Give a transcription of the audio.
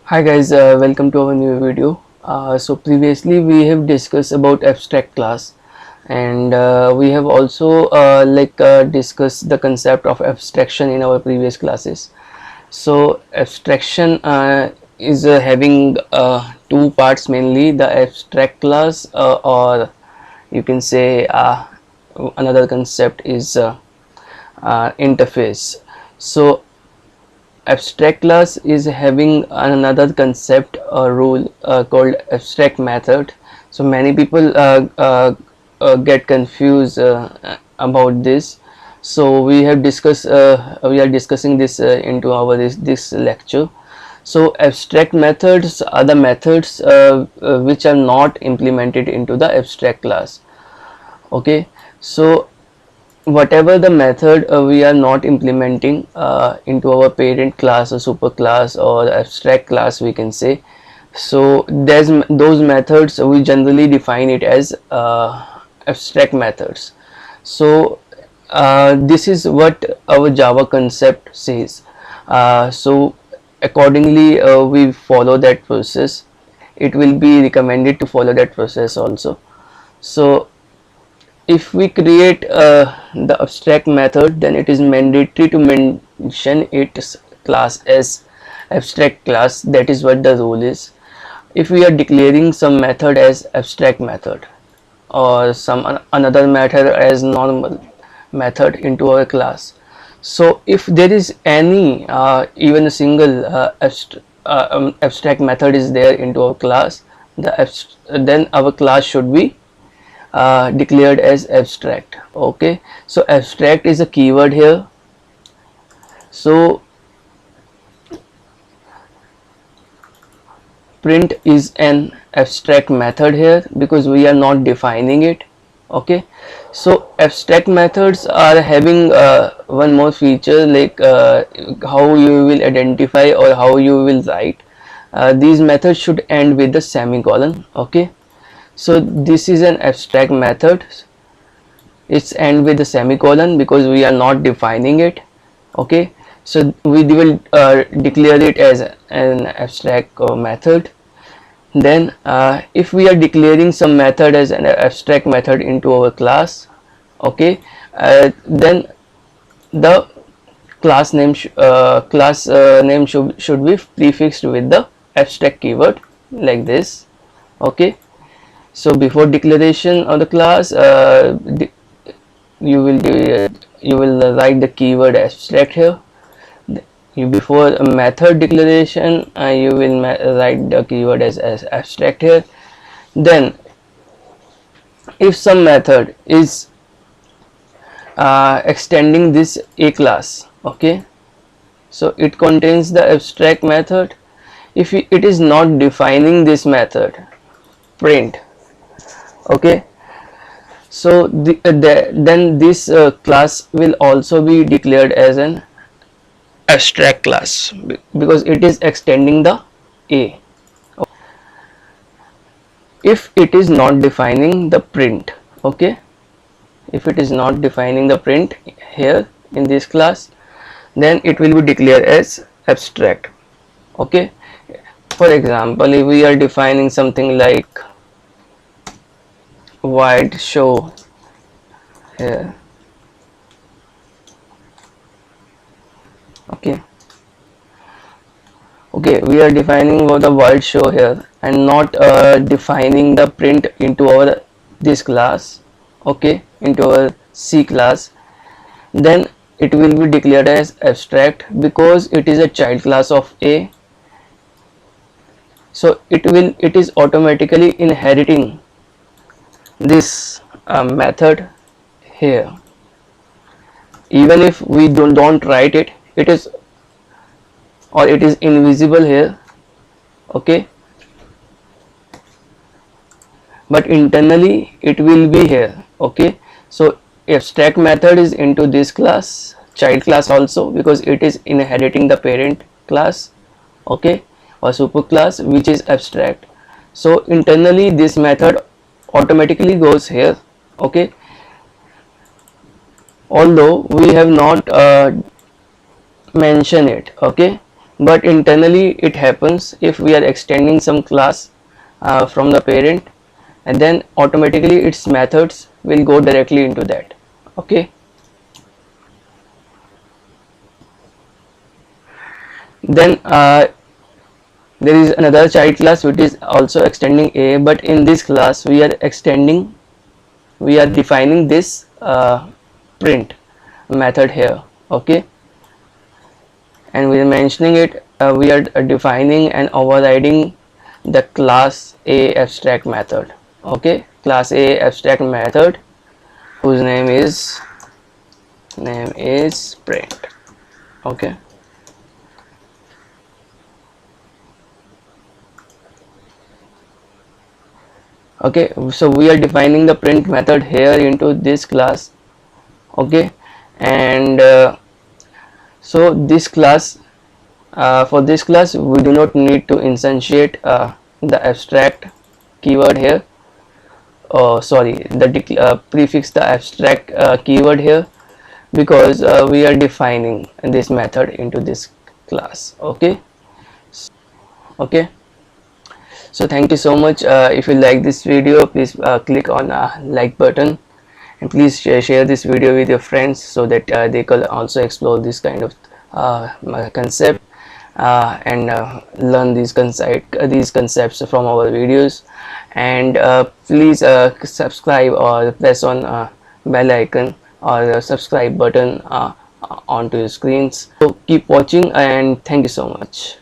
Hi guys, welcome to our new video. So previously we have discussed about abstract class, and we have also discussed the concept of abstraction in our previous classes. So abstraction is having two parts mainly: the abstract class, or you can say another concept is interface. So abstract class is having another concept or rule called abstract method. So many people get confused about this. So we are discussing this into our this lecture. So abstract methods are the methods which are not implemented into the abstract class. Okay, so whatever the method we are not implementing into our parent class or super class or abstract class, we can say. So there's those methods we generally define it as abstract methods. So this is what our Java concept says. So accordingly we follow that process. It will be recommended to follow that process also. So if we create the abstract method, then it is mandatory to mention its class as abstract class. That is what the rule is. If we are declaring some method as abstract method or some another method as normal method into our class, so if there is any even a single abstract method is there into our class, then our class should be declared as abstract. Okay, so abstract is a keyword here. So print is an abstract method here because we are not defining it. Okay, so abstract methods are having one more feature, like how you will identify or how you will write. These methods should end with the semicolon. Okay, so this is an abstract method. It's end with a semicolon because we are not defining it. Okay, so we will declare it as an abstract method. Then if we are declaring some method as an abstract method into our class, okay, then the class name should be prefixed with the abstract keyword, like this. Okay, so before declaration of the class, you will write the keyword abstract here. Before a method declaration, you will write the keyword as abstract here. Then if some method is extending this a class, okay, so it contains the abstract method. If it is not defining this method, print. Okay, so then this class will also be declared as an abstract class because it is extending the a. If it is not defining the print, okay, if it is not defining the print here in this class, then it will be declared as abstract. Okay, for example, if we are defining something like void show here, okay, we are defining what the void show here and not defining the print into our this class, okay, into our C class, then it will be declared as abstract because it is a child class of A. So it is automatically inheriting this method here. Even if we don't write it, it is, or it is invisible here. Okay, but internally it will be here. Okay, so abstract method is into this class, child class also, because it is inheriting the parent class, okay, or super class, which is abstract. So internally this method automatically goes here. Okay, although we have not mentioned it. Okay, but internally it happens if we are extending some class from the parent, and then automatically its methods will go directly into that. Okay, then there is another child class which is also extending a, but in this class we are defining this print method here. Okay, and we are mentioning it, we are defining and overriding the class A abstract method. Okay, class A abstract method whose name is print. Okay, okay, so we are defining the print method here into this class. Okay, and so this class, for this class we do not need to instantiate the abstract keyword here, sorry, the prefix the abstract keyword here, because we are defining this method into this class. Okay, okay, so thank you so much. If you like this video, please click on like button, and please share this video with your friends so that they can also explore this kind of concept and learn these concepts from our videos. And please subscribe or press on bell icon or subscribe button onto your screens. So keep watching, and thank you so much.